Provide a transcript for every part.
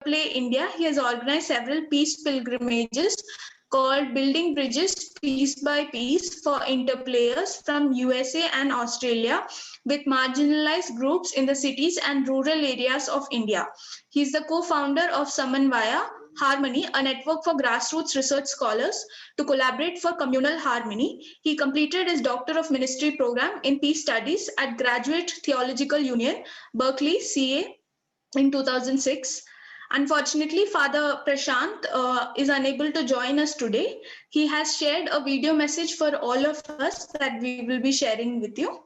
Interplay India, he has organized several peace pilgrimages called Building Bridges Piece by Piece for interplayers from USA and Australia with marginalized groups in the cities and rural areas of India. He is the co-founder of Samanvaya Harmony, a network for grassroots research scholars to collaborate for communal harmony. He completed his Doctor of Ministry program in Peace Studies at Graduate Theological Union, Berkeley, CA in 2006. Unfortunately, Father Prashant is unable to join us today. He has shared a video message for all of us that we will be sharing with you.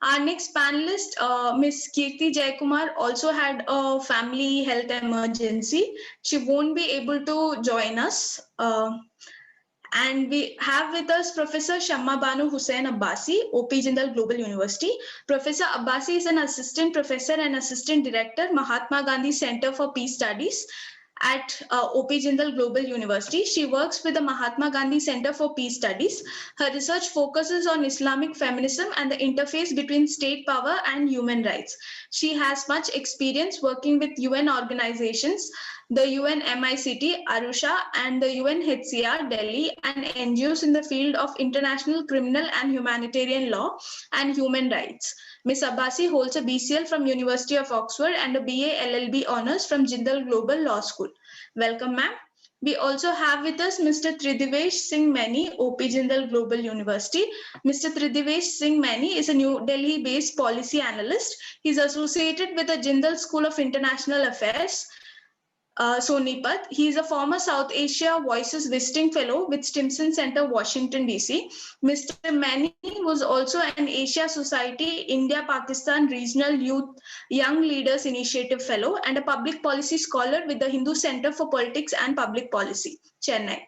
Our next panelist, Ms. Kirti Jaikumar, also had a family health emergency. She won't be able to join us. And we have with us Professor Shamma Banu Hussain Abbasi, OP Jindal Global University. Professor Abbasi is an assistant professor and assistant director, Mahatma Gandhi Center for Peace Studies at OP Jindal Global University. She works with the Mahatma Gandhi Center for Peace Studies. Her research focuses on Islamic feminism and the interface between state power and human rights. She has much experience working with UN organizations, the UNMICT Arusha and the UNHCR Delhi, and NGOs in the field of international criminal and humanitarian law and human rights. Ms. Abbasi holds a BCL from University of Oxford and a BA LLB honours from Jindal Global Law School. Welcome, ma'am. We also have with us Mr. Tridivesh Singh Maini, OP Jindal Global University. Mr. Tridivesh Singh Maini is a New Delhi-based policy analyst. He's associated with the Jindal School of International Affairs, Sonipat. He is a former South Asia Voices Visiting Fellow with Stimson Center, Washington, D.C. Mr. Mani was also an Asia Society India-Pakistan Regional Youth Young Leaders Initiative Fellow and a public policy scholar with the Hindu Center for Politics and Public Policy, Chennai.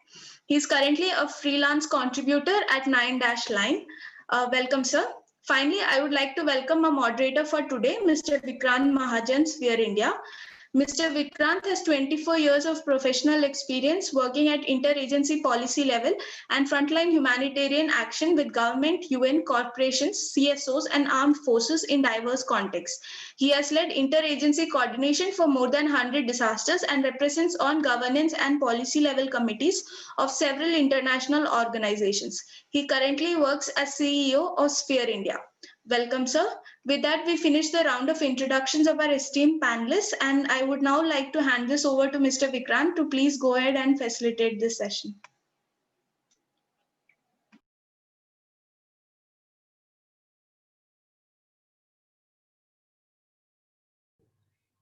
He is currently a freelance contributor at 9-Line. Welcome, sir. Finally, I would like to welcome a moderator for today, Mr. Vikrant Mahajan, Sphere India. Mr. Vikrant has 24 years of professional experience working at interagency policy level and frontline humanitarian action with government, UN, corporations, CSOs, and armed forces in diverse contexts. He has led interagency coordination for more than 100 disasters and represents on governance and policy level committees of several international organizations. He currently works as CEO of Sphere India. Welcome, sir. With that, we finish the round of introductions of our esteemed panelists, and I would now like to hand this over to Mr. Vikrant to please go ahead and facilitate this session.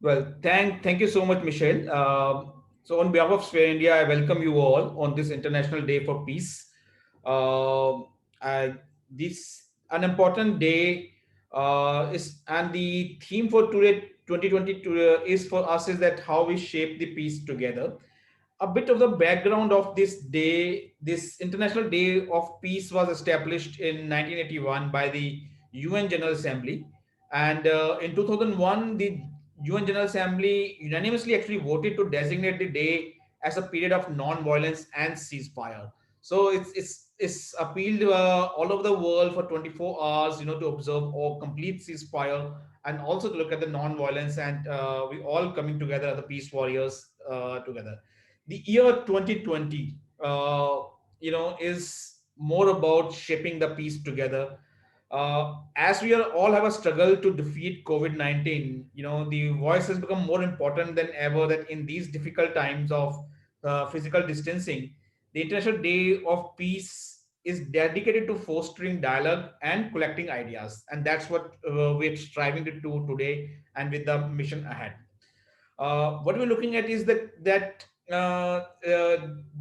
Well, thank you so much, Michelle. So on behalf of Sphere India, I welcome you all on this International Day for Peace. This an important day and the theme for today, 2022, is for us is that how we shape the peace together. A bit of the background of this day, this International Day of Peace was established in 1981 by the UN General Assembly. And in 2001, the UN General Assembly unanimously actually voted to designate the day as a period of non-violence and ceasefire. So it's appealed all over the world for 24 hours, to observe or complete ceasefire and also to look at the non-violence, and we all coming together as the peace warriors together. The year 2020, is more about shaping the peace together. As we are all have a struggle to defeat COVID-19, the voice has become more important than ever that in these difficult times of physical distancing, the International Day of Peace is dedicated to fostering dialogue and collecting ideas. And that's what we're striving to do today and with the mission ahead. What we're looking at is that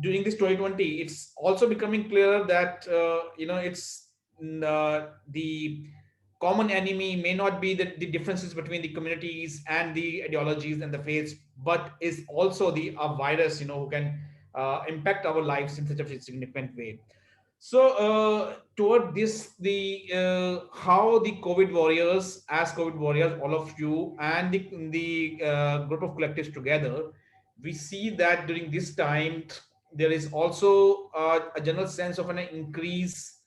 during this 2020, it's also becoming clear that it's the common enemy may not be the differences between the communities and the ideologies and the faiths, but is also the virus who can impact our lives in such a significant way. So toward this, the how the COVID warriors, as COVID warriors, all of you and the group of collectives together, we see that during this time there is also a general sense of an increase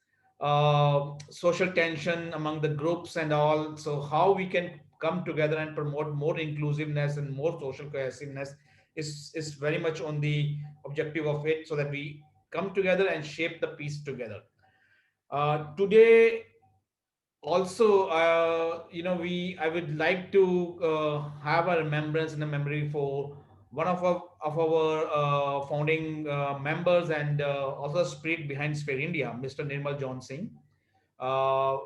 social tension among the groups and all. So how we can come together and promote more inclusiveness and more social cohesiveness is very much on the objective of it, so that we come together and shape the peace together. Today also, we I would like to have a remembrance and a memory for one of our founding members, and also spirit behind Sphere India, Mr. Nirmal John Singh. uh,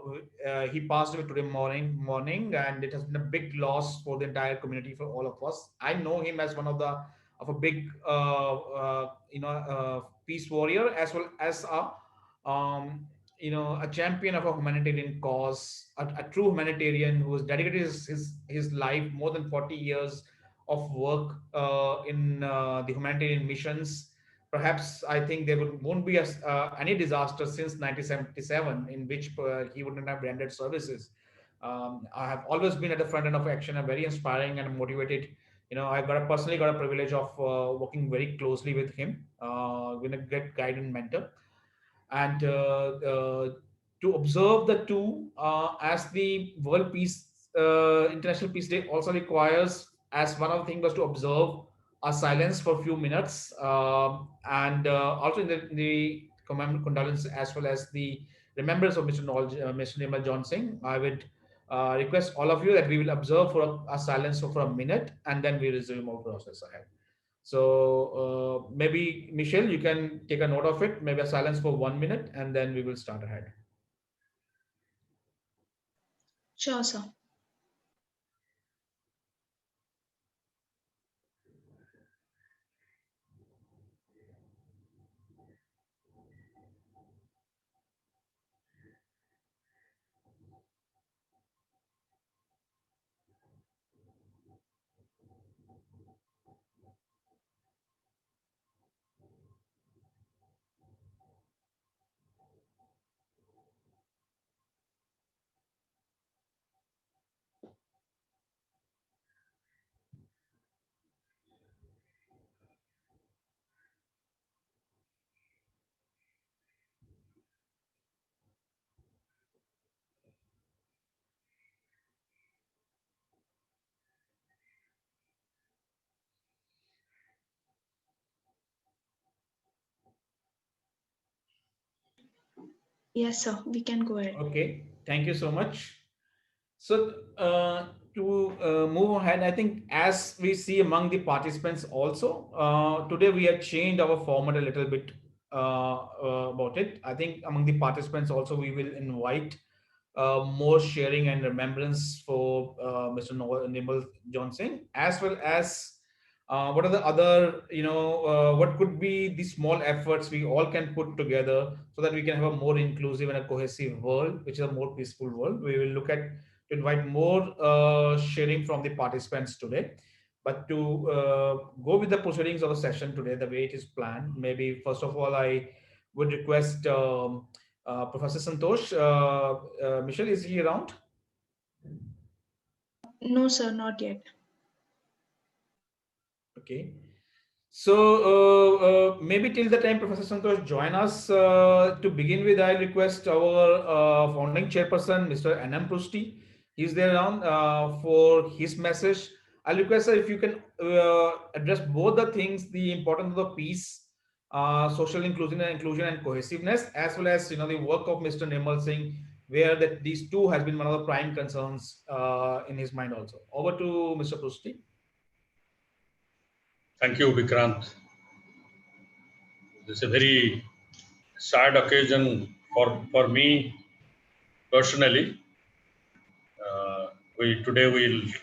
he passed away today morning, and it has been a big loss for the entire community, for all of us. I know him as one of a big peace warrior, as well as a champion of a humanitarian cause, a true humanitarian who has dedicated his life, more than 40 years of work in the humanitarian missions. Perhaps I think there won't be any disaster since 1977 in which he wouldn't have rendered services. I have always been at the front end of action, and very inspiring and motivated. I personally got a privilege of working very closely with him, with a great guide and mentor, and to observe the two, as the World Peace International Peace Day also requires, as one of the things was to observe a silence for a few minutes, and also in the condolence, as well as the remembrance of Mr. Nirmal John Singh. I would request all of you that we will observe for a silence for a minute, and then we resume our process ahead. So maybe Michelle, you can take a note of it, maybe a silence for 1 minute, and then we will start ahead. Sure, sir. Yes, sir. We can go ahead. Okay, thank you so much. So, to move ahead, I think as we see among the participants also, today we have changed our format a little bit about it. I think among the participants also, we will invite more sharing and remembrance for Mr. Nirmal Johnson, as well as what are the other, what could be the small efforts we all can put together, so that we can have a more inclusive and a cohesive world, which is a more peaceful world. We will look at to invite more sharing from the participants today. But to go with the proceedings of the session today, the way it is planned, maybe first of all, I would request Professor Santosh. Michelle, is he around? No, sir, not yet. Okay. So maybe till the time Professor Santosh join us, to begin with, I request our founding chairperson, Mr. N.M. Prusti. He's there around for his message. I'll request, sir, if you can address both the things: the importance of the peace, social inclusion and cohesiveness, as well as the work of Mr. Nirmal Singh, where that these two has been one of the prime concerns in his mind also. Over to Mr. Prusti. Thank you, Vikrant. This is a very sad occasion for me personally. We today we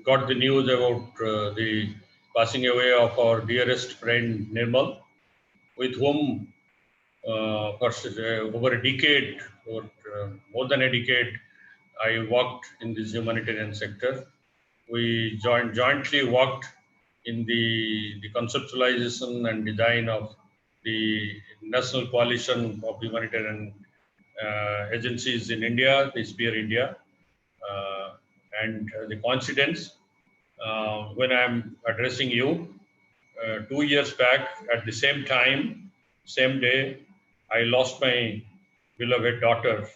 got the news about the passing away of our dearest friend Nirmal, with whom for over a decade, or more than a decade, I worked in this humanitarian sector. We jointly worked in the conceptualization and design of the National Coalition of Humanitarian Agencies in India, the Sphere India. And the coincidence, when I'm addressing you, 2 years back, at the same time, same day, I lost my beloved daughter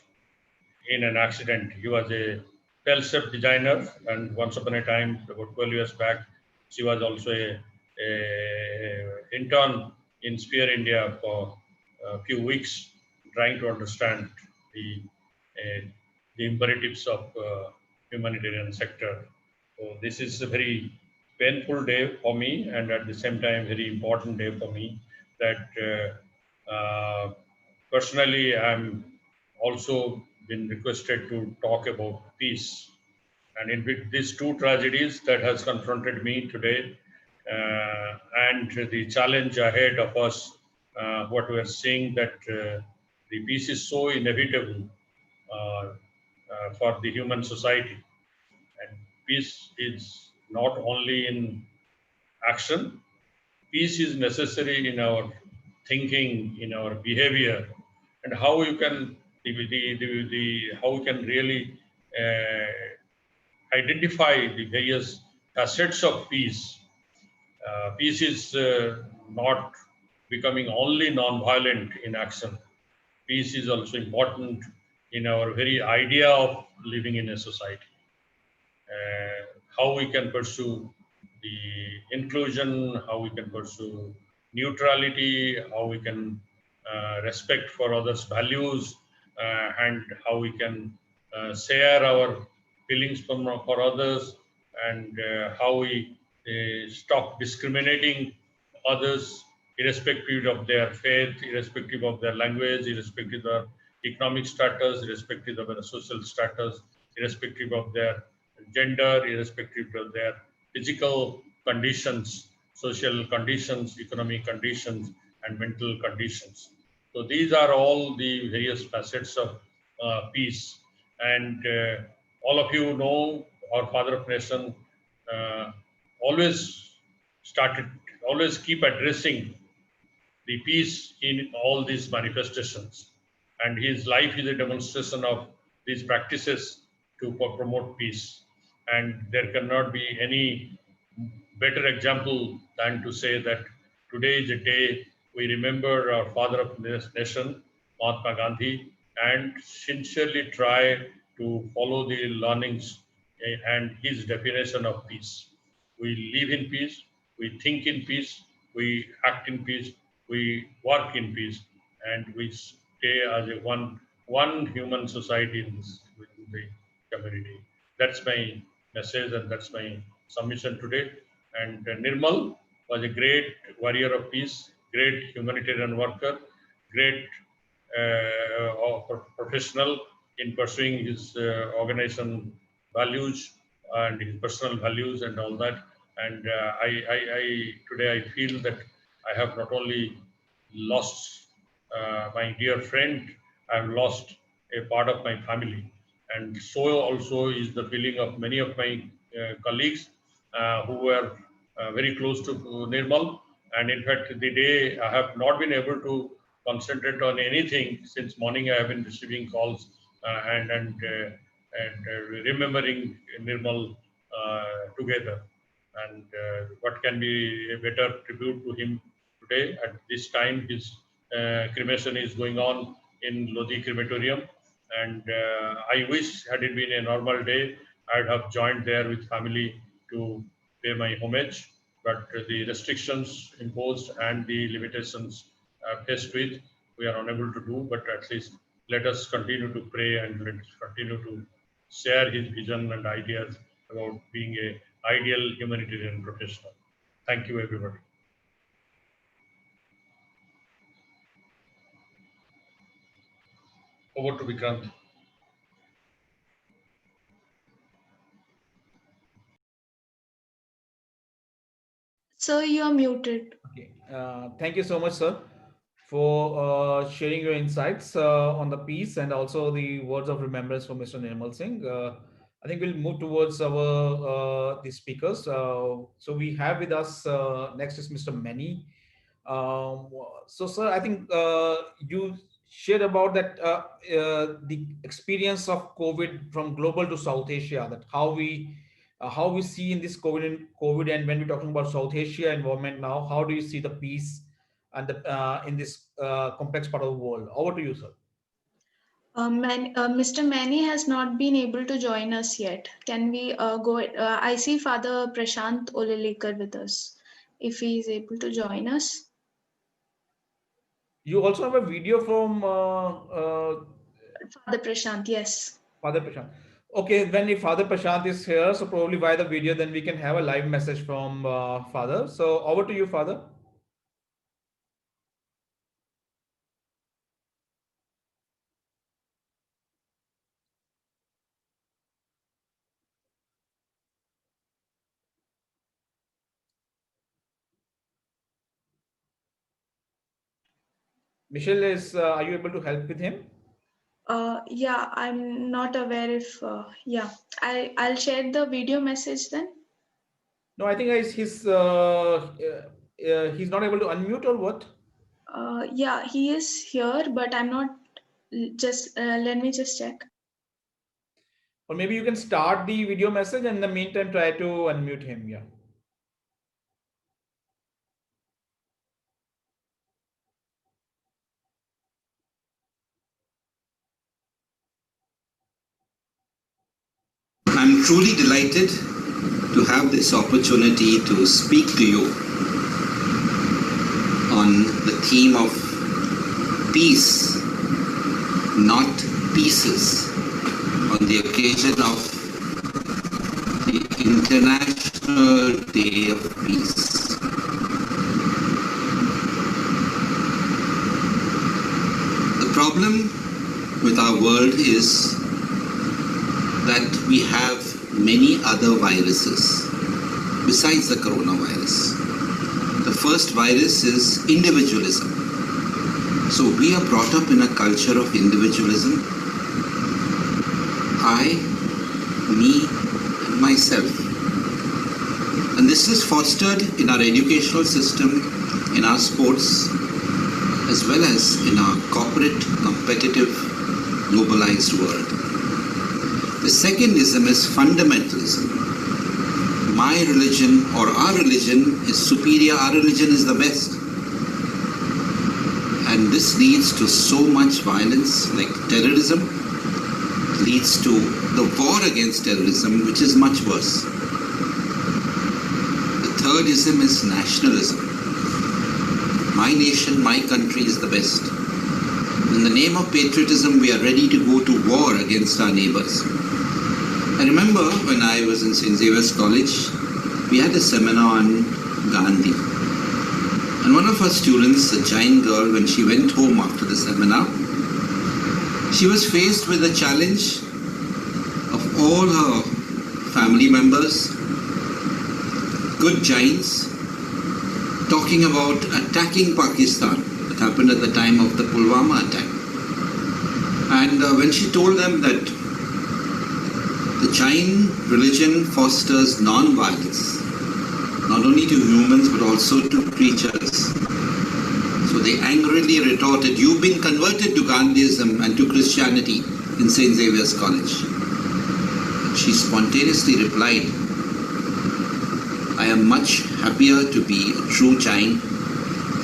in an accident. He was a bell shape designer, and once upon a time, about 12 years back, she was also a intern in Sphere India for a few weeks, trying to understand the uh, the imperatives of humanitarian sector. So this is a very painful day for me, and at the same time, very important day for me. That personally, I'm also been requested to talk about peace, and in these two tragedies that has confronted me today, and the challenge ahead of us, what we are seeing that the peace is so inevitable for the human society, and peace is not only in action. Peace is necessary in our thinking, in our behavior, and how you can how we can really identify the various facets of peace. Peace is not becoming only non-violent in action. Peace is also important in our very idea of living in a society. How we can pursue the inclusion, how we can pursue neutrality, how we can respect for others' values, and how we can share our feelings for others, and how we stop discriminating others irrespective of their faith, irrespective of their language, irrespective of their economic status, irrespective of their social status, irrespective of their gender, irrespective of their physical conditions, social conditions, economic conditions, and mental conditions. So these are all the various facets of peace. And all of you know our Father of Nation uh, always started, always keep addressing the peace in all these manifestations. And his life is a demonstration of these practices to promote peace. And there cannot be any better example than to say that today is a day we remember our father of this nation, Mahatma Gandhi, and sincerely try to follow the learnings and his definition of peace. We live in peace, we think in peace, we act in peace, we work in peace, and we stay as a one human society within the community. That's my message, and that's my submission today. And Nirmal was a great warrior of peace, great humanitarian worker, great professional in pursuing his organization values and his personal values and all that. And today I feel that I have not only lost my dear friend, I have lost a part of my family. And so also is the feeling of many of my colleagues who were very close to Nirmal. And in fact, the day I have not been able to concentrate on anything since morning. I have been receiving calls and remembering Nirmal together. And what can be a better tribute to him today? At this time, his cremation is going on in Lodi crematorium, and I wish had it been a normal day, I'd have joined there with family to pay my homage. But the restrictions imposed and the limitations faced with, we are unable to do. But at least let us continue to pray and let us continue to share his vision and ideas about being a ideal humanitarian professional. Thank you, everybody. Over to Vikrant. So you are muted. Okay. Thank you so much, sir, for sharing your insights on the piece and also the words of remembrance from Mr. Nirmal Singh. I think we'll move towards our the speakers. So we have with us next is Mr. Mani. So, sir, I think you shared about that the experience of COVID from global to South Asia. That how we see in this COVID, and when we're talking about South Asia environment now, how do you see the peace and the in this complex part of the world? Over to you, sir. Mr. Manny has not been able to join us yet. Can we go? I see Father Prashant Olelekar with us. if he is able to join us. You also have a video from Father Prashant, yes. Father Prashant. Okay, when if Father Prashant is here, so probably via the video, then we can have a live message from Father. So over to you, Father. Michelle is. Are you able to help with him? Yeah, I'm not aware if, yeah, I'll share the video message then. No, I think he's not able to unmute or what? Yeah, he is here, but I'm not, just, let me just check. Or maybe you can start the video message and in the meantime try to unmute him. Yeah. I'm truly delighted to have this opportunity to speak to you on the theme of peace, not pieces, on the occasion of the International Day of Peace. The problem with our world is that we have many other viruses besides the coronavirus. The first virus is individualism. So we are brought up in a culture of individualism. I, me, and myself. And this is fostered in our educational system, in our sports, as well as in our corporate, competitive, globalized world. The second ism is fundamentalism. My religion or our religion is superior, our religion is the best. And this leads to so much violence, like terrorism, leads to the war against terrorism, which is much worse. The third ism is nationalism. My nation, my country is the best. In the name of patriotism, we are ready to go to war against our neighbors. I remember when I was in St. Xavier's College, we had a seminar on Gandhi. And one of our students, a giant girl, when she went home after the seminar, she was faced with the challenge of all her family members, good giants, talking about attacking Pakistan. That happened at the time of the Pulwama attack. And when she told them that the Jain religion fosters non-violence, not only to humans but also to creatures. So they angrily retorted, "You've been converted to Gandhism and to Christianity in St. Xavier's College." She spontaneously replied, "I am much happier to be a true Jain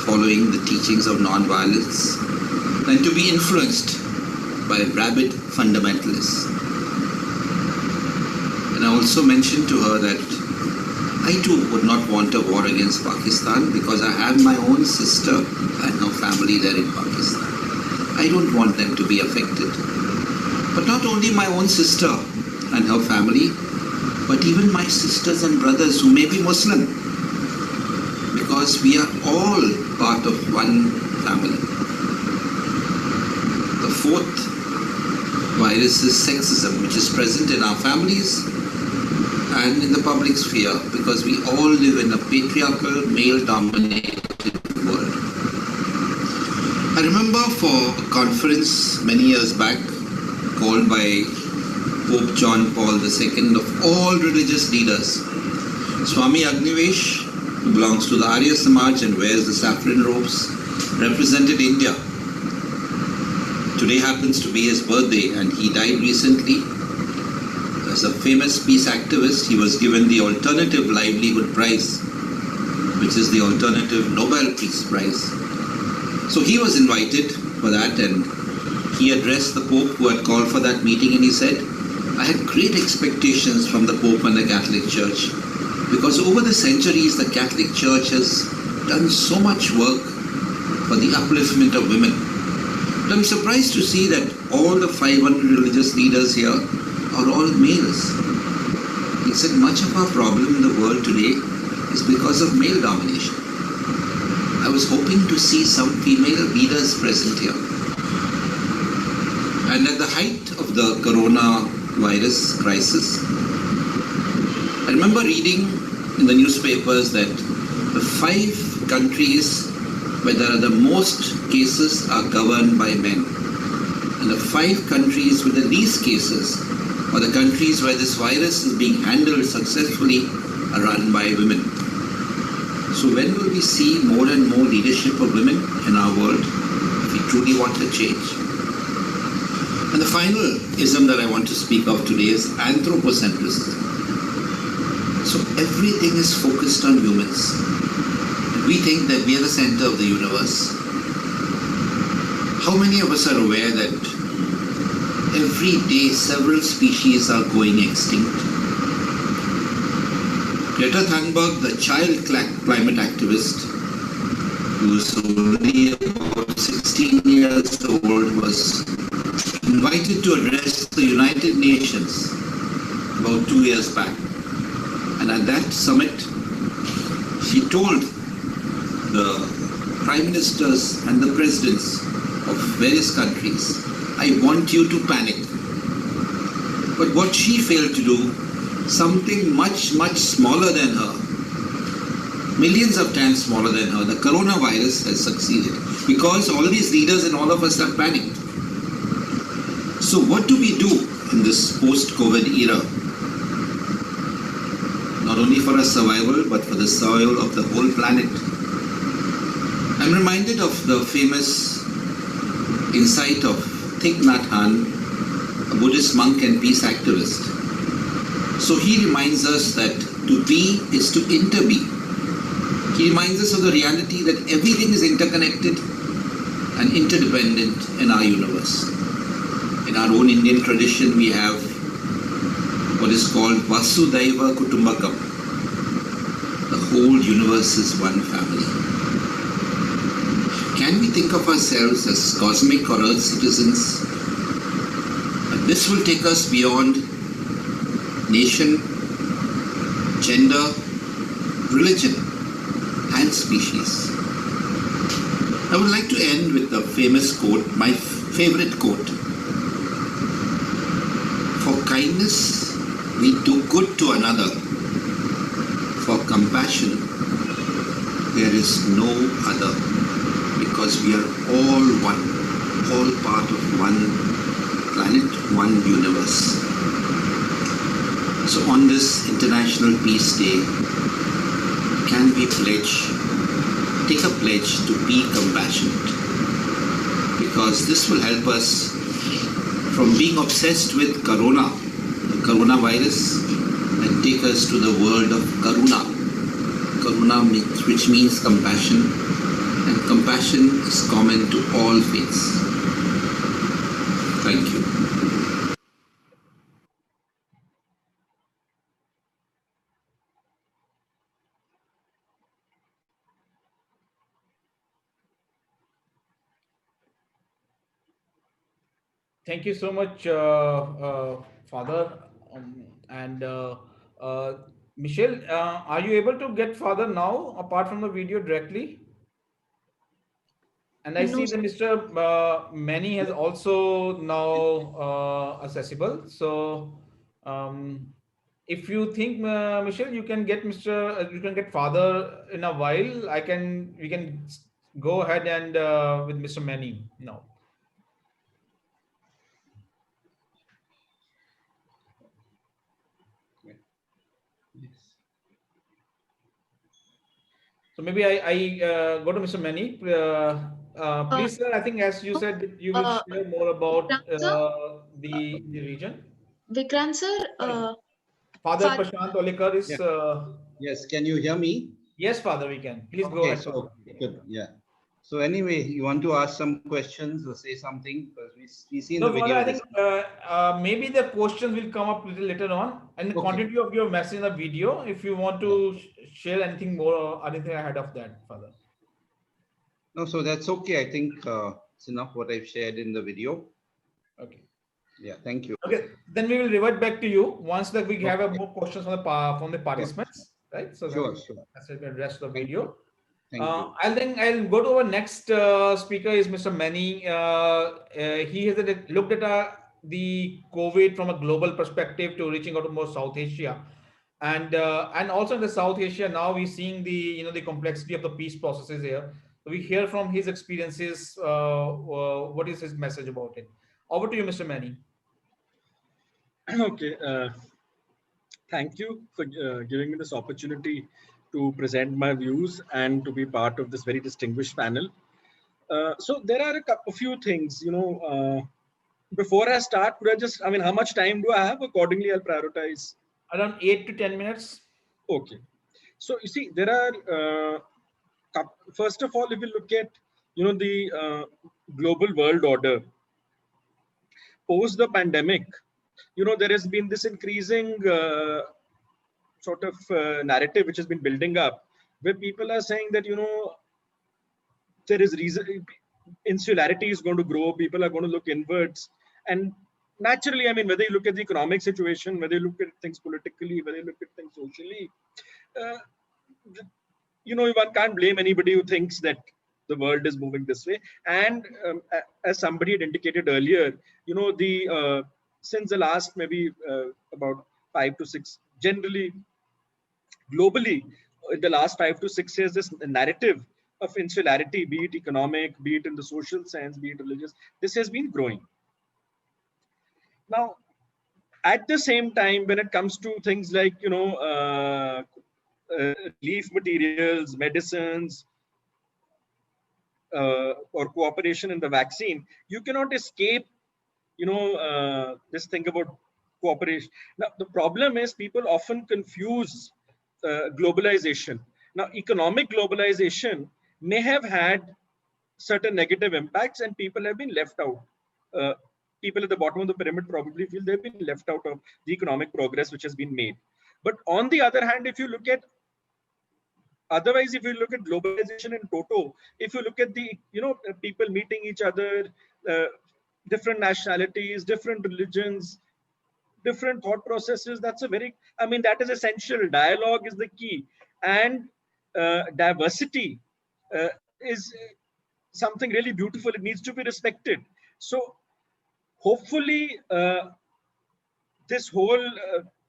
following the teachings of non-violence than to be influenced by rabid fundamentalists." And I also mentioned to her that I too would not want a war against Pakistan because I have my own sister and her family there in Pakistan. I don't want them to be affected. But not only my own sister and her family, but even my sisters and brothers who may be Muslim, because we are all part of one family. The fourth virus is sexism, which is present in our families and in the public sphere, because we all live in a patriarchal, male-dominated world. I remember for a conference many years back called by Pope John Paul II of all religious leaders, Swami Agnivesh, who belongs to the Arya Samaj and wears the saffron robes, represented India. Today happens to be his birthday and he died recently. As a famous peace activist, he was given the Alternative Livelihood Prize, which is the Alternative Nobel Peace Prize. So he was invited for that and he addressed the Pope who had called for that meeting, and he said, "I had great expectations from the Pope and the Catholic Church, Because over the centuries, the Catholic Church has done so much work for the upliftment of women. But I'm surprised to see that all the 500 religious leaders here are all males. He said much of our problem in the world today is because of male domination. I was hoping to see some female leaders present here. And at the height of the coronavirus crisis, I remember reading in the newspapers that the 5 countries where there are the most cases are governed by men. And the 5 countries with the least cases, or the countries where this virus is being handled successfully, are run by women. So when will we see more and more leadership of women in our world if we truly want a change? And the final ism that I want to speak of today is Anthropocentrism. So everything is focused on humans. We think that we are the center of the universe. How many of us are aware that every day several species are going extinct? Greta Thunberg, the child climate activist, who was only about 16 years old, was invited to address the United Nations about 2 years back. And at that summit, she told the prime ministers and the presidents of various countries, I want you to panic. But what she failed to do, something much, much smaller than her, millions of times smaller than her, the coronavirus has succeeded. Because all these leaders and all of us have panicked. So what do we do in this post-COVID era? Not only for our survival, but for the survival of the whole planet. I'm reminded of the famous insight of Thich Nhat Hanh, a Buddhist monk and peace activist. So he reminds us that to be is to interbe. He reminds us of the reality that everything is interconnected and interdependent in our universe. In our own Indian tradition, we have what is called Vasudhaiva Kutumbakam. The whole universe is one family. Can we think of ourselves as cosmic or earth citizens? And this will take us beyond nation, gender, religion, and species. I would like to end with a famous quote, my favorite quote. For kindness, we do good to another. For compassion, there is no other. Because we are all one, all part of one planet, one universe. So on this International Peace Day, can we take a pledge to be compassionate? Because this will help us from being obsessed with the coronavirus, and take us to the world of Karuna. Karuna, which means compassion, and compassion is common to all faiths. Thank you. Thank you so much, Father. And uh, Michelle, are you able to get Father now, apart from the video directly? And I see No, that Mr. Manny has also now accessible. So, if you think, Michelle, you can get you can get Father in a while. We can go ahead and with Mr. Manny now. So maybe I go to Mr. Manny. Please, sir, I think as you said, that you will share more about Vikrant sir, the region. Vikrant sir, Sorry. Father Prashant Olekar is... Yes, can you hear me? Yes, Father, we can. Please go Okay, ahead. so good, yeah. So anyway, you want to ask some questions or say something? Because we see in the No, Father, video I this. think maybe the questions will come up little later on and the Okay. continuity of your message in the video. If you want to share anything more or anything ahead of that, Father. No, so that's okay. I think it's enough what I've shared in the video. Okay. Yeah, thank you. Okay, then we will revert back to you once that we have Okay. more questions from the participants, right? So Sure, that sure. that's the rest of the Thank video. you. Thank you. I'll go to our next speaker is Mr. Mani. He has looked at the COVID from a global perspective to reaching out to more South Asia, and also in the South Asia now we're seeing the complexity of the peace processes here. So we hear from his experiences. What is his message about it? Over to you, Mr. Mani. Okay, thank you for giving me this opportunity to present my views and to be part of this very distinguished panel. So there are a few things, before I start, could I just, how much time do I have? Accordingly, I'll prioritize. Around 8 to 10 minutes. Okay. So you see, there are, first of all, if you look at, the global world order, post the pandemic, there has been this increasing sort of narrative which has been building up, where people are saying that, there is reason, insularity is going to grow, people are going to look inwards. And naturally, whether you look at the economic situation, whether you look at things politically, whether you look at things socially, one can't blame anybody who thinks that the world is moving this way. And as somebody had indicated earlier, since the last maybe about 5 to 6, generally globally, in the last 5 to 6 years, this narrative of insularity, be it economic, be it in the social sense, be it religious, this has been growing. Now, at the same time, when it comes to things like, relief materials, medicines, or cooperation in the vaccine, you cannot escape, this thing about cooperation. Now, the problem is people often confuse globalization. Now, economic globalization may have had certain negative impacts and people have been left out. People at the bottom of the pyramid probably feel they've been left out of the economic progress which has been made. But on the other hand, if you look at otherwise, if you look at globalization in toto, if you look at the, people meeting each other, different nationalities, different religions, different thought processes, that's a very, that is essential. Dialogue is the key. And diversity is something really beautiful. It needs to be respected. So hopefully, this whole,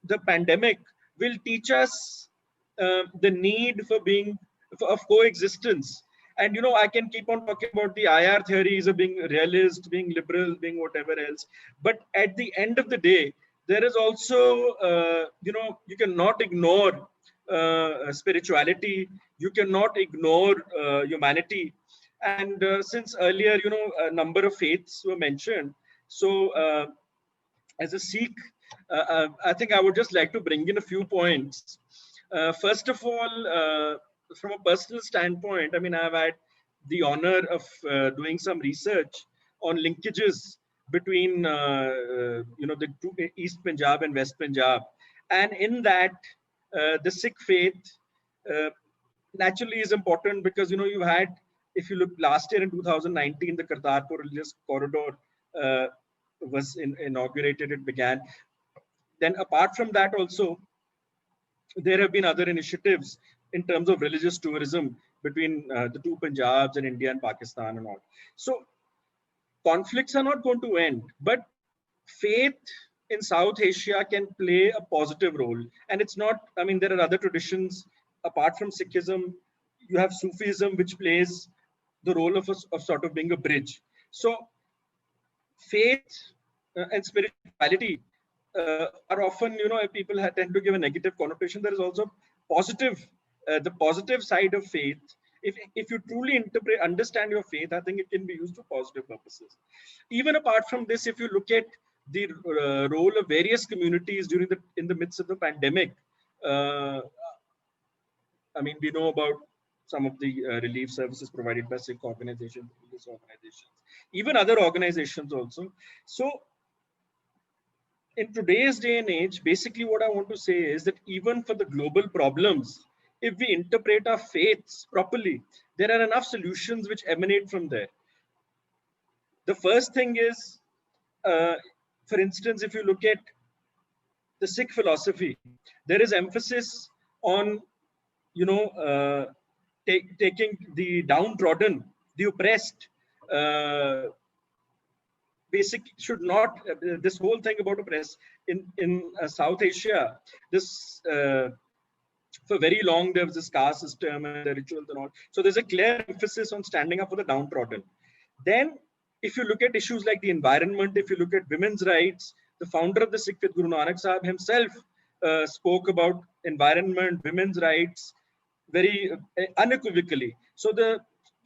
the pandemic will teach us the need for of coexistence. And, I can keep on talking about the IR theories of being realist, being liberal, being whatever else. But at the end of the day, there is also, you cannot ignore spirituality. You cannot ignore humanity. And since earlier, a number of faiths were mentioned. So as a Sikh, I think I would just like to bring in a few points. First of all, from a personal standpoint, I've had the honor of doing some research on linkages between, the two, East Punjab and West Punjab. And in that, the Sikh faith naturally is important because, you've had, if you look last year in 2019, the Kartarpur religious corridor was inaugurated, it began. Then apart from that also, there have been other initiatives in terms of religious tourism between the two Punjabs and India and Pakistan and all. So conflicts are not going to end, but faith in South Asia can play a positive role. And it's not, there are other traditions apart from Sikhism. You have Sufism, which plays the role of sort of being a bridge. So faith and spirituality are often, people tend to give a negative connotation. There is also positive, the positive side of faith. If you truly understand your faith, I think it can be used for positive purposes. Even apart from this, if you look at the role of various communities in the midst of the pandemic, we know about some of the relief services provided by Sikh organizations, religious organizations, even other organizations also. So in today's day and age, basically what I want to say is that even for the global problems, if we interpret our faiths properly, there are enough solutions which emanate from there. The first thing is, for instance, if you look at the Sikh philosophy, there is emphasis on, taking the downtrodden, the oppressed, basic should not this whole thing about oppress in South Asia. This for very long there was this caste system and the rituals and all. So there's a clear emphasis on standing up for the downtrodden. Then, if you look at issues like the environment, if you look at women's rights, the founder of the Sikh faith, Guru Nanak Sahib himself, spoke about environment, women's rights, very unequivocally. So there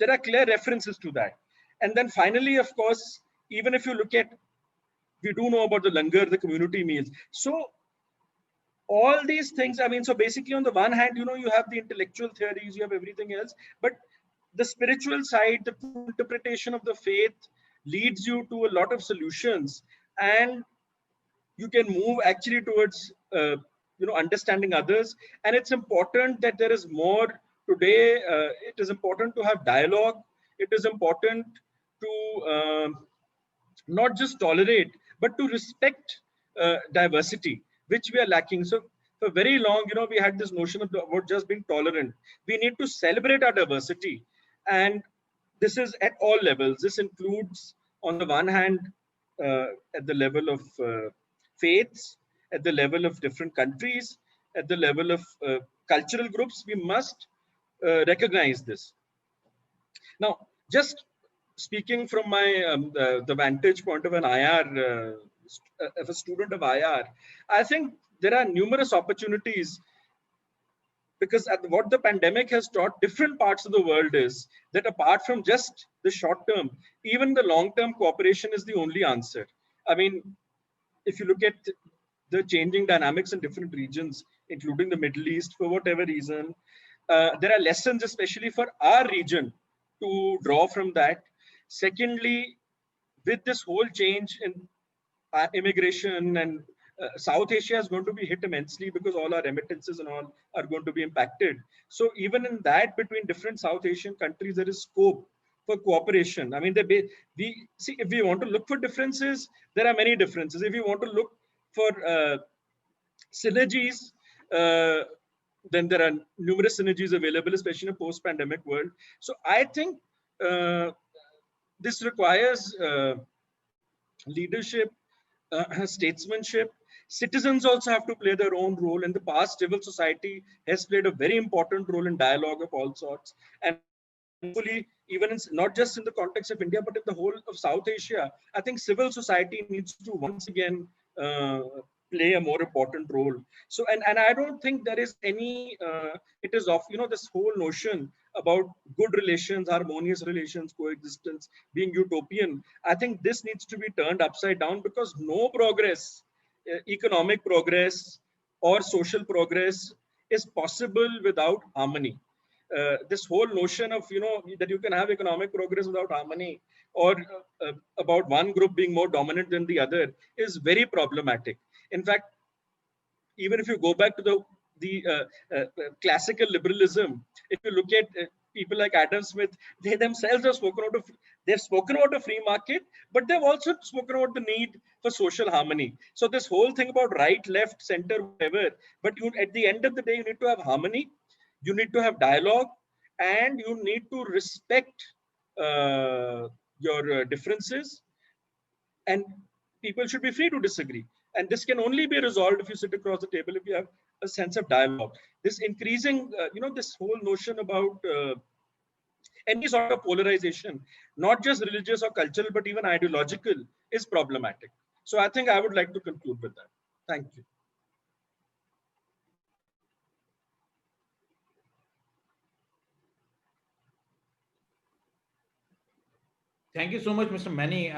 are clear references to that. And then finally, of course, even if you look at, we do know about the langar, the community meals. So all these things, I mean, so basically on the one hand, you have the intellectual theories, you have everything else, but the spiritual side, the true interpretation of the faith leads you to a lot of solutions, and you can move actually towards, understanding others. And it's important that there is more today. It is important to have dialogue. It is important to not just tolerate, but to respect diversity, which we are lacking. So for very long, we had this notion about just being tolerant. We need to celebrate our diversity. And this is at all levels. This includes, on the one hand, at the level of faiths, at the level of different countries, at the level of cultural groups. We must recognize this. Now, just speaking from my the vantage point of an IR, of a student of IR, I think there are numerous opportunities, because what the pandemic has taught different parts of the world is that apart from just the short term, even the long term cooperation is the only answer. I mean, if you look at the changing dynamics in different regions, including the Middle East, for whatever reason, there are lessons, especially for our region, to draw from that. Secondly, with this whole change in immigration, and South Asia is going to be hit immensely because all our remittances and all are going to be impacted. So even in that, between different South Asian countries, there is scope for cooperation. I mean, we see, if we want to look for differences, there are many differences. If you want to look for synergies, then there are numerous synergies available, especially in a post-pandemic world. So I think this requires leadership, statesmanship. Citizens also have to play their own role. In the past, civil society has played a very important role in dialogue of all sorts. And hopefully, even not just in the context of India, but in the whole of South Asia, I think civil society needs to once again play a more important role. So, and I don't think there is any, it is of, this whole notion about good relations, harmonious relations, coexistence, being utopian. I think this needs to be turned upside down, because no progress, economic progress or social progress, is possible without harmony. This whole notion of, that you can have economic progress without harmony, or about one group being more dominant than the other, is very problematic. In fact, even if you go back to the classical liberalism, if you look at people like Adam Smith, they themselves have spoken about a free market, but they've also spoken about the need for social harmony. So this whole thing about right, left, center, whatever, but at the end of the day, you need to have harmony, you need to have dialogue, and you need to respect your differences, and people should be free to disagree. And this can only be resolved if you sit across the table, if you have a sense of dialogue. This increasing, this whole notion about any sort of polarization, not just religious or cultural, but even ideological, is problematic. So I think I would like to conclude with that. Thank you. Thank you so much, Mr. Mani,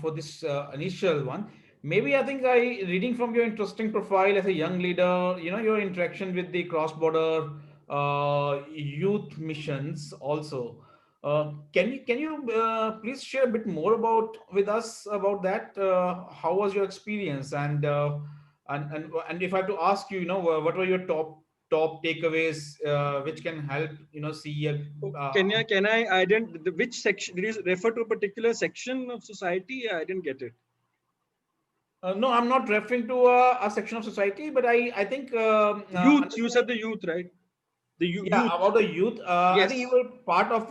for this initial one. Maybe I think reading from your interesting profile as a young leader, your interaction with the cross-border youth missions also. Can you please share a bit more about with us about that? How was your experience? And if I have to ask you, what were your top takeaways, which can help see a Oh, uh, I didn't, which section, did you refer to a particular section of society? I didn't get it. no, I'm not referring to a section of society, but I think Youth, you said understand. the youth, right? The Yeah, youth. about the youth. I think you Yes, were part of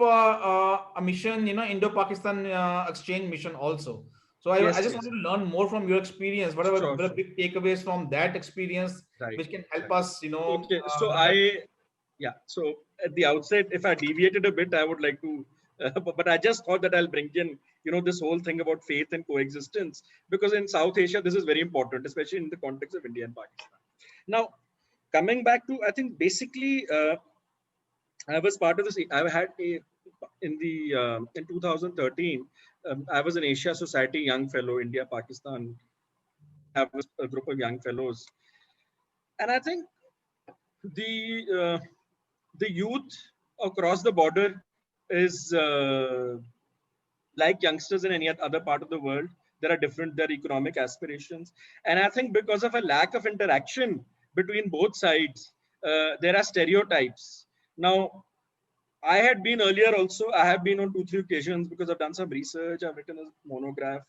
a mission, Indo-Pakistan exchange mission also. So I yes, just yes. wanted to learn more from your experience. Sure, What are sure. big takeaways from that experience, Right, which can help right. us, Okay, so look at. yeah, so at the outset, if I deviated a bit, I would like to, but I just thought that I'll bring in, this whole thing about faith and coexistence, because in South Asia, this is very important, especially in the context of India and Pakistan. Now, coming back to, I think basically, I was part of this. I had in 2013. I was an Asia Society Young Fellow, India, Pakistan. We have a group of young fellows, and I think the the youth across the border is like youngsters in any other part of the world. There are different their economic aspirations, and I think because of a lack of interaction between both sides, there are stereotypes. Now, I had been earlier also. I have been on 2, 3 occasions because I've done some research. I've written a monograph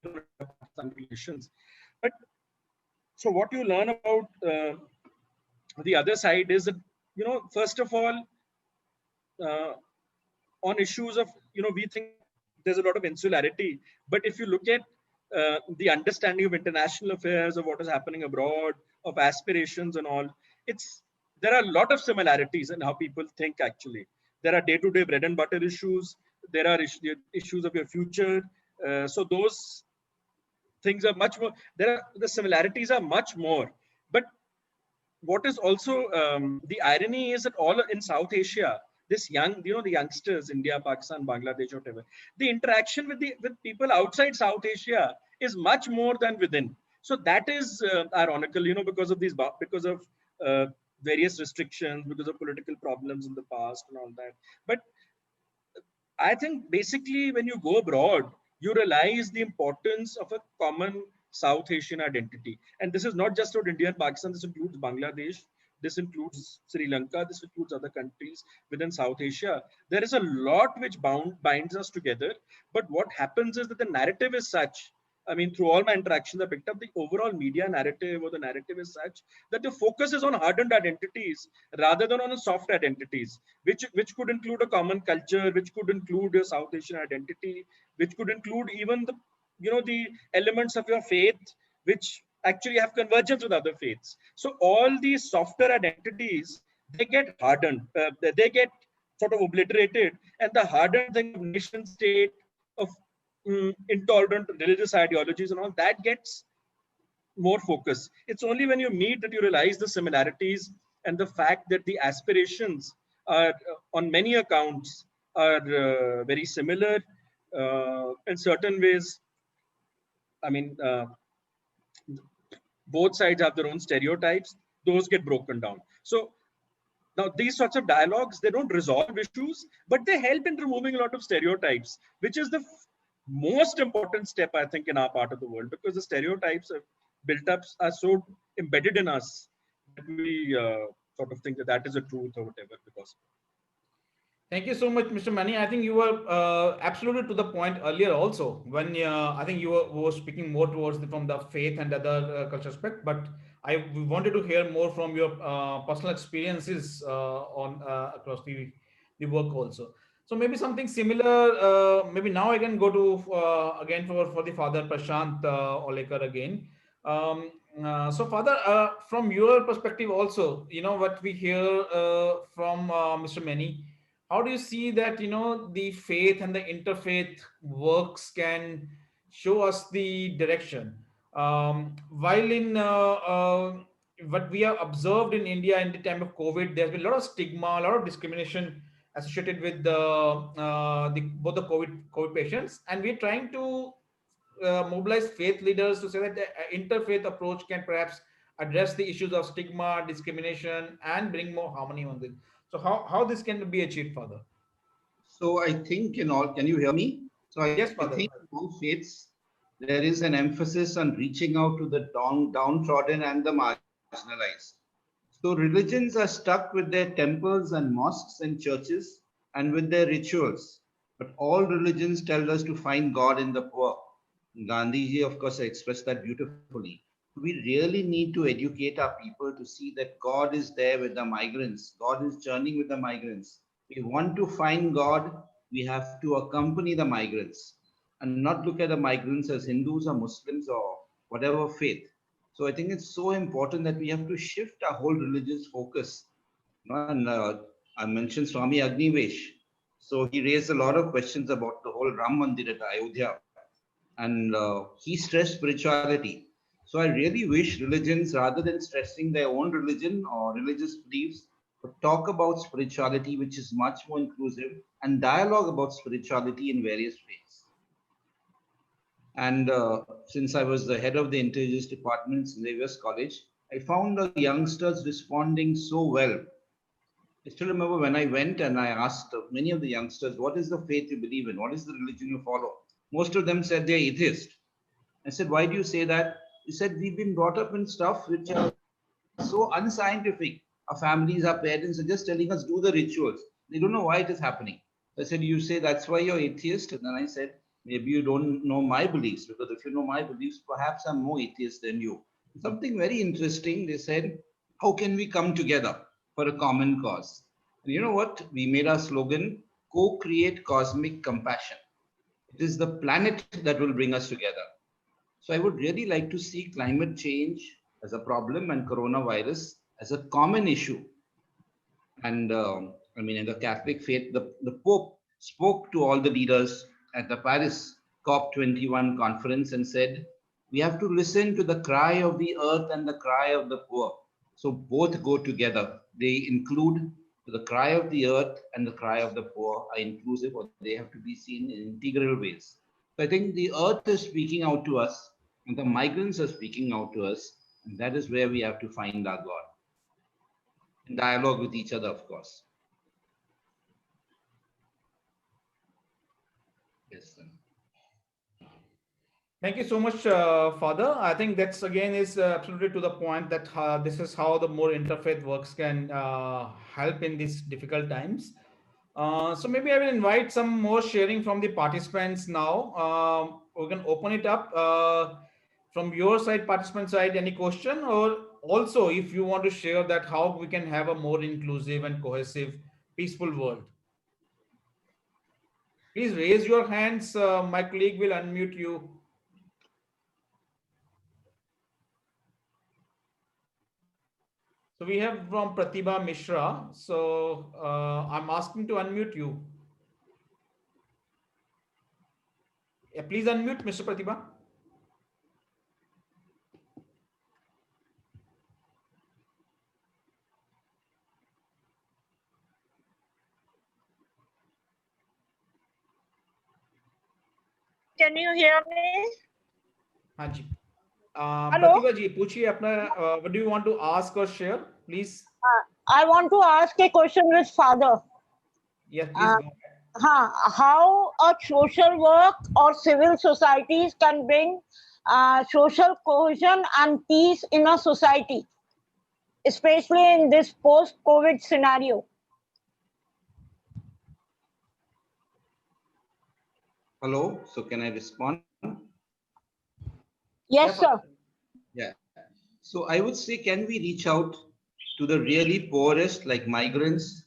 on India-Pakistan relations. But so what you learn about the other side is that, first of all, uh, on issues of, we think there's a lot of insularity, but if you look at the understanding of international affairs, of what is happening abroad, of aspirations and all, it's there are a lot of similarities in how people think. Actually, there are day-to-day bread and butter issues. There are issues of your future. So those things are much more. The similarities are much more, but what is also the irony is that all in South Asia, this young, the youngsters, India, Pakistan, Bangladesh, whatever, the interaction with people outside South Asia is much more than within. So that is ironical, because of because of uh, various restrictions, because of political problems in the past and all that. But I think basically when you go abroad, you realize the importance of a common South Asian identity. And this is not just about India and Pakistan, this includes Bangladesh, this includes Sri Lanka, this includes other countries within South Asia. There is a lot which binds us together. But what happens is that the narrative is such. I mean, through all my interactions, I picked up the overall media narrative, or the narrative is such that the focus is on hardened identities rather than on soft identities, which could include a common culture, which could include a South Asian identity, which could include even the elements of your faith, which actually have convergence with other faiths. So all these softer identities, they get hardened, they get sort of obliterated, and the hardened thing of nation state, of intolerant religious ideologies and all that gets more focus. It's only when you meet that you realize the similarities and the fact that the aspirations are, on many accounts, are very similar. In certain ways, I mean, both sides have their own stereotypes. Those get broken down. So now these sorts of dialogues, they don't resolve issues, but they help in removing a lot of stereotypes, which is the most important step, I think, in our part of the world, because the stereotypes are built up, are so embedded in us that we sort of think that that is a truth or whatever. Because Thank you so much, Mr. Mani. I think you were absolutely to the point earlier also when I think you were speaking more towards from the faith and other culture aspect, but we wanted to hear more from your personal experiences on across the work also. So maybe something similar. Maybe now I can go to again for the father Prashant Olekar again. So father, from your perspective also, what we hear from Mr. Mani, how do you see that the faith and the interfaith works can show us the direction, while in what we have observed in India in the time of COVID, there's been a lot of stigma, a lot of discrimination associated with both the COVID patients, and we're trying to mobilize faith leaders to say that the interfaith approach can perhaps address the issues of stigma, discrimination, and bring more harmony on this. So how this can be achieved further? So I think in all, can you hear me? So I Yes, think Father. in all faiths, there is an emphasis on reaching out to the downtrodden and the marginalized. So religions are stuck with their temples and mosques and churches and with their rituals. But all religions tell us to find God in the poor. Gandhiji, of course, expressed that beautifully. We really need to educate our people to see that God is there with the migrants. God is journeying with the migrants. We want to find God, we have to accompany the migrants and not look at the migrants as Hindus or Muslims or whatever faith. So I think it's so important that we have to shift our whole religious focus. And I mentioned Swami Agnivesh. So he raised a lot of questions about the whole Ram Mandir at Ayodhya, and he stressed spirituality. So I really wish religions, rather than stressing their own religion or religious beliefs, would talk about spirituality, which is much more inclusive, and dialogue about spirituality in various ways. And since I was the head of the intelligence department in Xavier's College, I found the youngsters responding so well. I still remember when I went and I asked many of the youngsters, what is the faith you believe in? What is the religion you follow? Most of them said they're atheist. I said, why do you say that? He said, we've been brought up in stuff which are so unscientific. Our families, our parents are just telling us do the rituals. They don't know why it is happening. I said, you say that's why you're atheist? And then I said, maybe you don't know my beliefs, because if you know my beliefs, perhaps I'm more atheist than you. Something very interesting. They said, how can we come together for a common cause? And you know what? We made our slogan, co-create cosmic compassion. It is the planet that will bring us together. So I would really like to see climate change as a problem and coronavirus as a common issue. And I mean, in the Catholic faith, the Pope spoke to all the leaders at the Paris COP21 conference and said, we have to listen to the cry of the earth and the cry of the poor. So both go together. They include the cry of the earth and the cry of the poor are inclusive, or they have to be seen in integral ways. So I think the earth is speaking out to us and the migrants are speaking out to us. And that is where we have to find our God. In dialogue with each other, of course. Yes, sir. Thank you so much, Father. I think that's again is absolutely to the point that this is how the more interfaith works can help in these difficult times. So maybe I will invite some more sharing from the participants now. We can open it up from your side, participant side, any question, or also if you want to share that how we can have a more inclusive and cohesive, peaceful world. Please raise your hands. My colleague will unmute you. So we have from Pratibha Mishra. So I'm asking to unmute you. Yeah, please unmute, Mr. Pratibha. Can you hear me? हाँ जी. Hello. Pratibha ji, पूछिए अपना what do you want to ask or share, please? I want to ask a question with Father. Yes, please go ahead. How a social work or civil societies can bring social cohesion and peace in a society, especially in this post-COVID scenario? Hello, so can I respond? Yes, sir. Yeah. So I would say, can we reach out to the really poorest, like migrants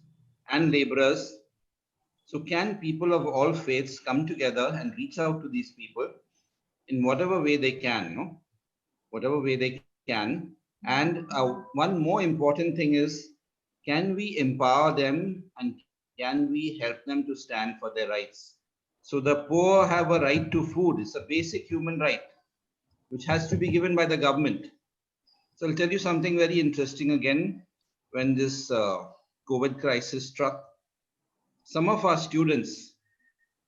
and laborers? So can people of all faiths come together and reach out to these people in whatever way they can, no? Whatever way they can. And one more important thing is, can we empower them and can we help them to stand for their rights? So the poor have a right to food. It's a basic human right, which has to be given by the government. So I'll tell you something very interesting again. When this COVID crisis struck, some of our students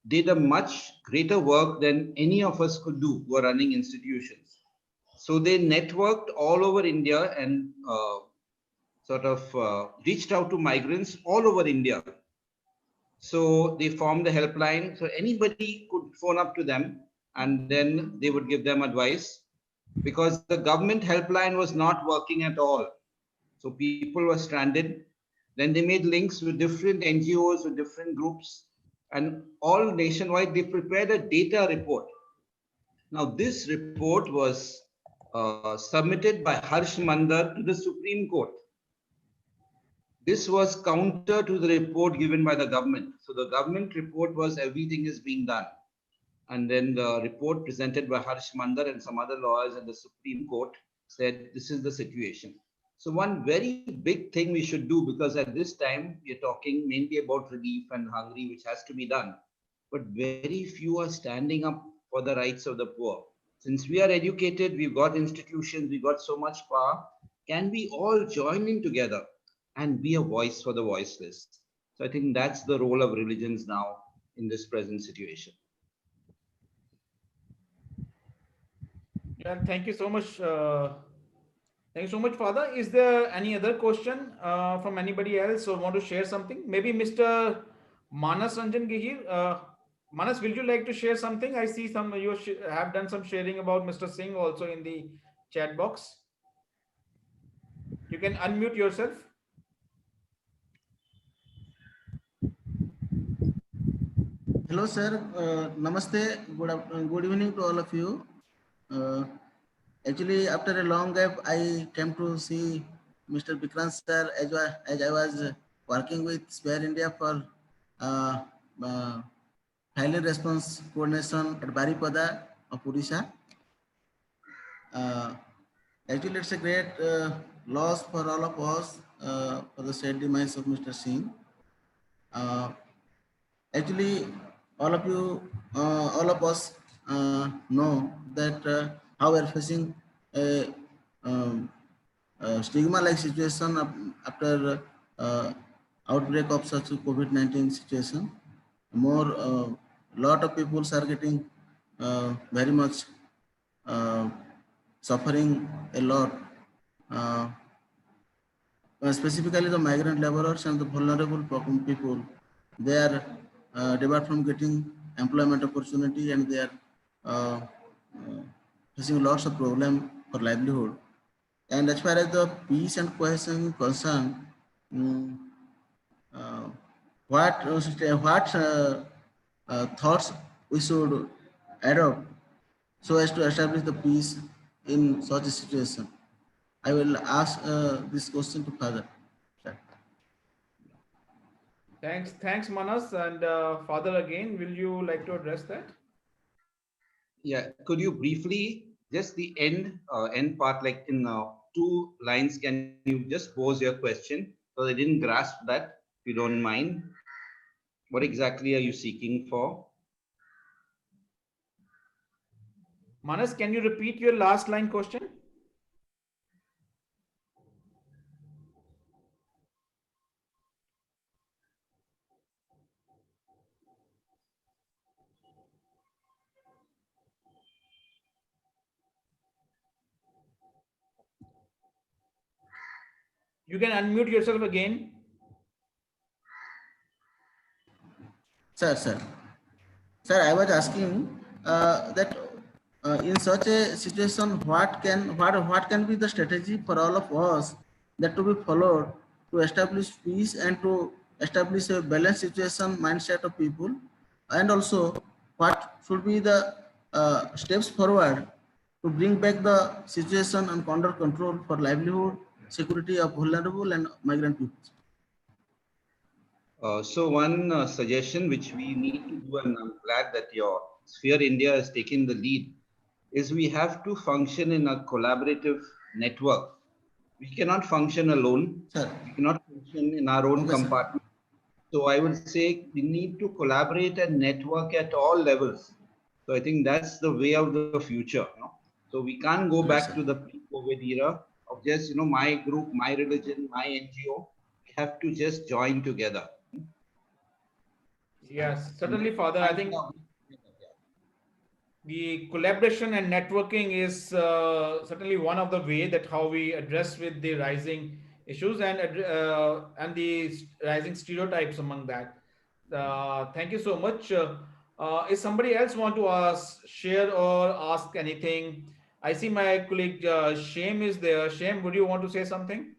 did a much greater work than any of us could do who are running institutions. So they networked all over India and reached out to migrants all over India. So they formed a helpline. So anybody could phone up to them and then they would give them advice, because the government helpline was not working at all. So people were stranded. Then they made links with different NGOs, with different groups, and all nationwide. They prepared a data report. Now this report was submitted by Harsh Mandar to the Supreme Court. This was counter to the report given by the government. So the government report was everything is being done. And then the report presented by Harsh Mandar and some other lawyers at the Supreme Court said this is the situation. So one very big thing we should do, because at this time we are talking mainly about relief and hungry, which has to be done. But very few are standing up for the rights of the poor. Since we are educated, we've got institutions, we've got so much power, can we all join in together and be a voice for the voiceless? So I think that's the role of religions now in this present situation. Yeah, thank you so much. Thank you so much, Father. Is there any other question from anybody else or want to share something? Maybe Mr. Manas Ranjan Gihir. Manas, will you like to share something? I see some you have done some sharing about Mr. Singh also in the chat box. You can unmute yourself. Hello, sir. Namaste. Good evening to all of you. Actually, after a long gap, I came to see Mr. Vikrant sir as I was working with Spare India for filing response coordination at Baripada of Odisha. Actually, it's a great loss for all of us for the sad demise of Mr. Singh. Actually, all of you, all of us know that how we are facing a, stigma-like situation after outbreak of such a COVID-19 situation. More, lot of people are getting very much suffering a lot. Specifically, the migrant laborers and the vulnerable people, they are debarred from getting employment opportunity, and they are facing lots of problem for livelihood. And as far as the peace and cohesion concerned, what thoughts we should adopt so as to establish the peace in such a situation? I will ask this question to Father. Thanks, Manas. And Father, again, will you like to address that? Yeah, could you briefly, just the end part, like in 2 lines, can you just pose your question? So I didn't grasp that, if you don't mind. What exactly are you seeking for? Manas, can you repeat your last line question? You can unmute yourself again. Sir, I was asking that in such a situation, what can be the strategy for all of us that to be followed to establish peace and to establish a balanced situation mindset of people, and also what should be the steps forward to bring back the situation and under control for livelihood, security of vulnerable and migrant people. So one suggestion which we need to do, and I'm glad that your Sphere India is taking the lead, is we have to function in a collaborative network. We cannot function alone. Sir. We cannot function in our own compartment. Sir. So I would say we need to collaborate and network at all levels. So I think that's the way of the future. So we can't go back to the pre-COVID era of just, my group, my religion, my NGO. We have to just join together. Yes, certainly, Father. I think the collaboration and networking is certainly one of the way that how we address with the rising issues and the rising stereotypes among that. Thank you so much. If somebody else want to ask, share or ask anything, I see my colleague Shem is there. Shem, would you want to say something?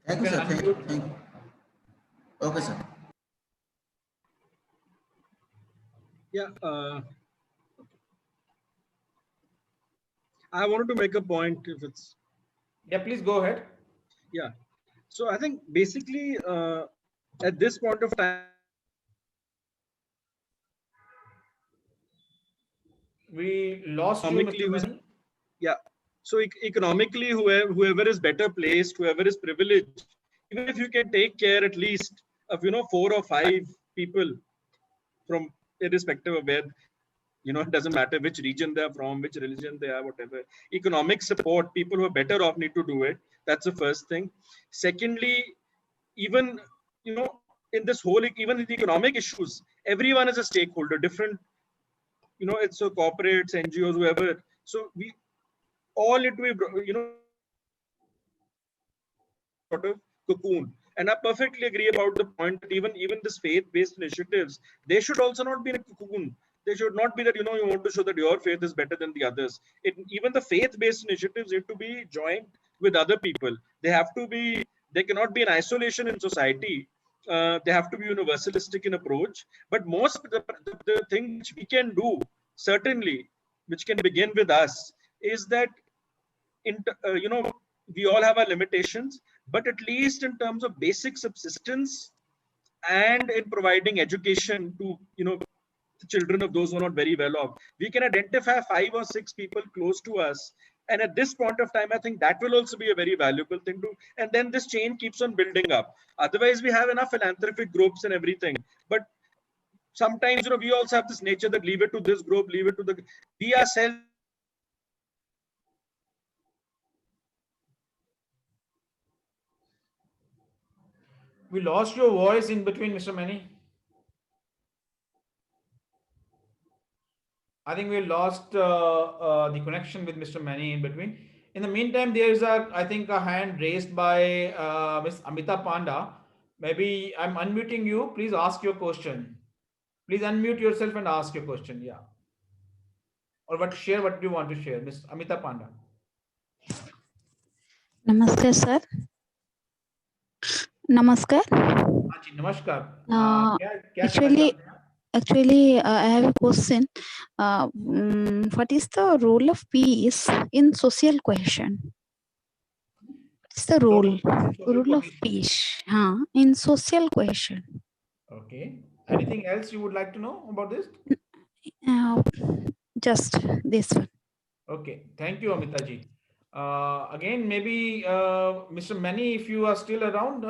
You Thank you, can sir. Thank you. unmute. Thank you. Okay, sir. Yeah, I wanted to make a point. If it's Yeah, please go ahead. yeah, so I think basically at this point of time, We lost you, economically, Mr. Mani. yeah. So economically, whoever is better placed, whoever is privileged, even if you can take care at least of 4 or 5 people from irrespective of where it doesn't matter which region they are from, which religion they are, whatever. Economic support, people who are better off need to do it. That's the first thing. Secondly, even in this whole, even in the economic issues, everyone is a stakeholder. Different, it's so corporates, NGOs, whoever. So we all need to be sort of cocoon. And I perfectly agree about the point that even this faith-based initiatives, they should also not be in a cocoon. They should not be that you want to show that your faith is better than the others. Even the faith-based initiatives need to be joined with other people. They have to be. They cannot be in isolation in society. They have to be universalistic in approach. But most the thing which we can do, certainly, which can begin with us, is that we all have our limitations, but at least in terms of basic subsistence and in providing education to the children of those who are not very well off, we can identify 5 or 6 people close to us. And at this point of time, I think that will also be a very valuable thing to, and then this chain keeps on building up. Otherwise, we have enough philanthropic groups and everything, but sometimes we also have this nature that leave it to this group, leave it to the, we ourselves. We lost your voice in between, Mr. Mani. I think we lost the connection with Mr. Mani in between. In the meantime, there is I think, a hand raised by Ms. Amita Panda. Maybe I'm unmuting you. Please ask your question. Please unmute yourself and ask your question. Yeah. Or share what you want to share, Ms. Amita Panda. Namaste, sir. Namaskar. हाँ जी, नमस्कार. क्या Actually, I have a question. What is the role of peace in social cohesion? What's the role of peace in social cohesion? Okay. Anything else you would like to know about this? Just this one. Okay. Thank you, Amita ji. Again, maybe Mr. Mani, if you are still around,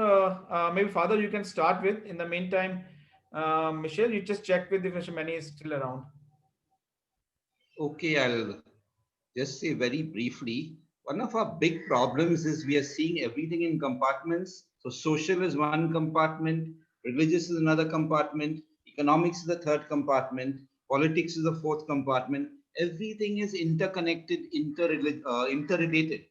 maybe Father, you can start with. In the meantime, Michelle, you just check with if Mr. Mani is still around. Okay, I'll just say very briefly. One of our big problems is we are seeing everything in compartments. So social is one compartment, religious is another compartment, economics is the third compartment, politics is the fourth compartment. Everything is interconnected, interrelated.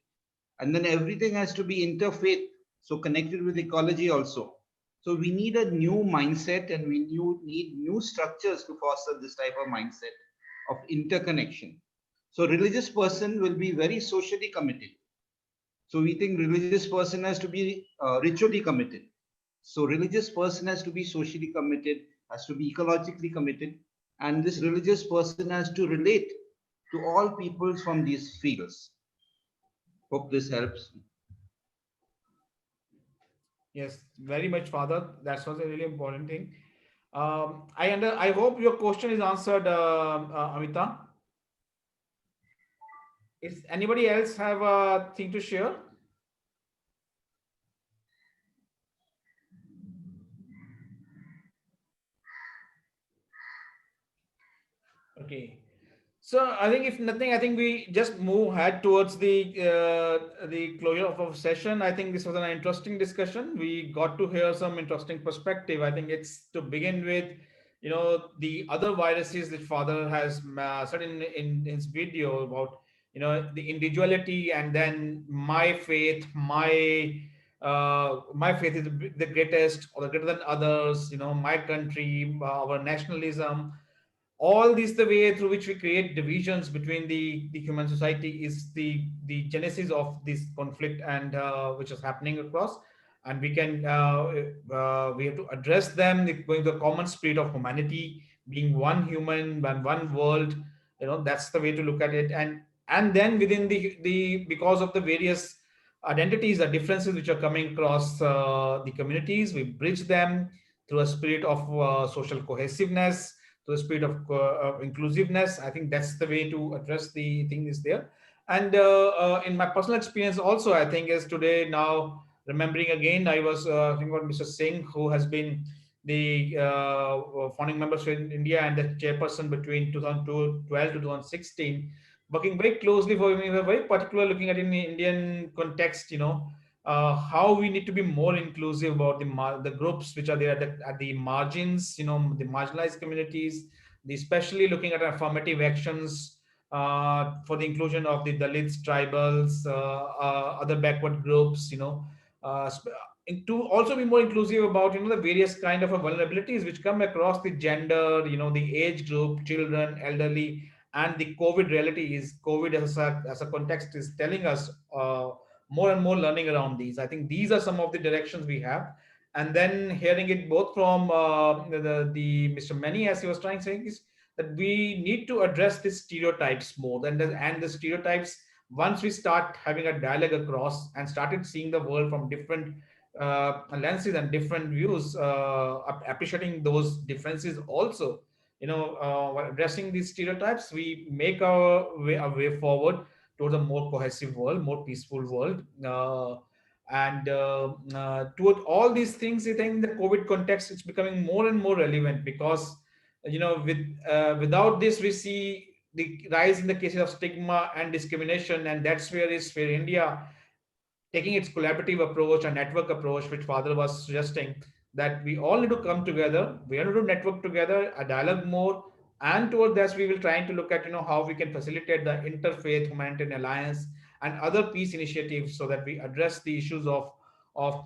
And then everything has to be interfaith, so connected with ecology also. So we need a new mindset, and we need new structures to foster this type of mindset of interconnection. So religious person will be very socially committed. So we think religious person has to be ritually committed. So religious person has to be socially committed, has to be ecologically committed, and this religious person has to relate to all peoples from these fields. Hope this helps. Yes, very much, Father. That's was a really important thing. I hope your question is answered, Amita. Is anybody else have a thing to share? Okay. So I think if nothing, I think we just move ahead towards the closure of our session. I think this was an interesting discussion. We got to hear some interesting perspective. I think it's to begin with the other viruses that father has said in his video about, the individuality, and then my faith, my faith is the greatest or the greater than others, my country, our nationalism, all this, the way through which we create divisions between the human society, is the genesis of this conflict, and which is happening across. And we have to address them going to the common spirit of humanity, being one human and one world. That's the way to look at it. And then within the because of the various identities, the differences which are coming across the communities, we bridge them through a spirit of social cohesiveness, to the spirit of inclusiveness. I think that's the way to address the thing is there. And in my personal experience also, I think is today now remembering again, I was thinking about Mr. Singh, who has been the founding member in India and the chairperson between 2012 to 2016, working very closely for me. We were very particular looking at in the Indian context, how we need to be more inclusive about the groups which are there at the margins, the marginalized communities, especially looking at affirmative actions for the inclusion of the Dalits, tribals, other backward groups, uh, to also be more inclusive about the various kind of vulnerabilities which come across the gender, the age group, children, elderly, and the COVID reality is COVID as a context is telling us more and more learning around these. I think these are some of the directions we have. And then hearing it both from the Mr. Many, as he was trying saying, is that we need to address these stereotypes more than the stereotypes. Once we start having a dialogue across and started seeing the world from different lenses and different views, appreciating those differences also, while addressing these stereotypes, we make our way forward towards a more cohesive world, more peaceful world. Toward all these things, I think the COVID context is becoming more and more relevant, because without this, we see the rise in the cases of stigma and discrimination, and that's where India, taking its collaborative approach and network approach, which father was suggesting, that we all need to come together, we need to network together, a dialogue more, and toward this we will try to look at how we can facilitate the interfaith humanitarian alliance and other peace initiatives, so that we address the issues of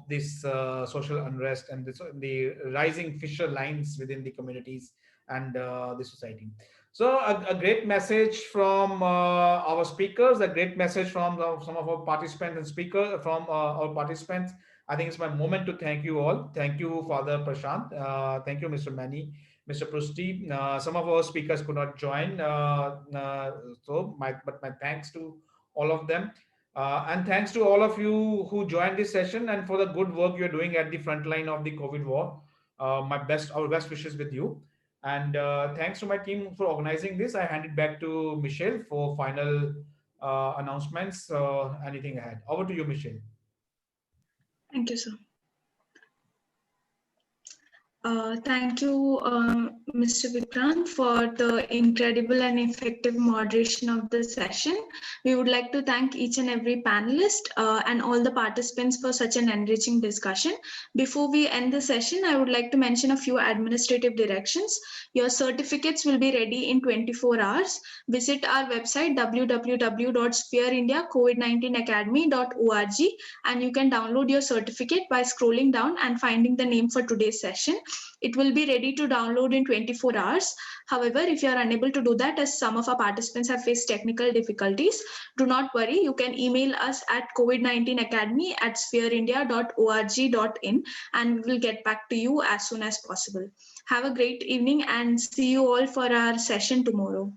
this social unrest and the rising fissure lines within the communities and the society. So a great message from our speakers, a great message from some of our participants and speakers from our participants. I think it's my moment to thank you all. Thank you, Father Prashant. Thank you, Mr. Mani, Mr. Prusti. Some of our speakers could not join, but my thanks to all of them. And thanks to all of you who joined this session and for the good work you're doing at the front line of the COVID war. Our best wishes with you. And thanks to my team for organizing this. I hand it back to Michelle for final announcements. Anything ahead? Over to you, Michelle. Thank you, sir. Thank you, Mr. Vikrant, for the incredible and effective moderation of the session. We would like to thank each and every panelist and all the participants for such an enriching discussion. Before we end the session, I would like to mention a few administrative directions. Your certificates will be ready in 24 hours. Visit our website www.spearindiacovid19academy.org, and you can download your certificate by scrolling down and finding the name for today's session. It will be ready to download in 24 hours. However, if you are unable to do that, as some of our participants have faced technical difficulties, do not worry. You can email us at covid19academy@spearindia.org.in, and we will get back to you as soon as possible. Have a great evening and see you all for our session tomorrow.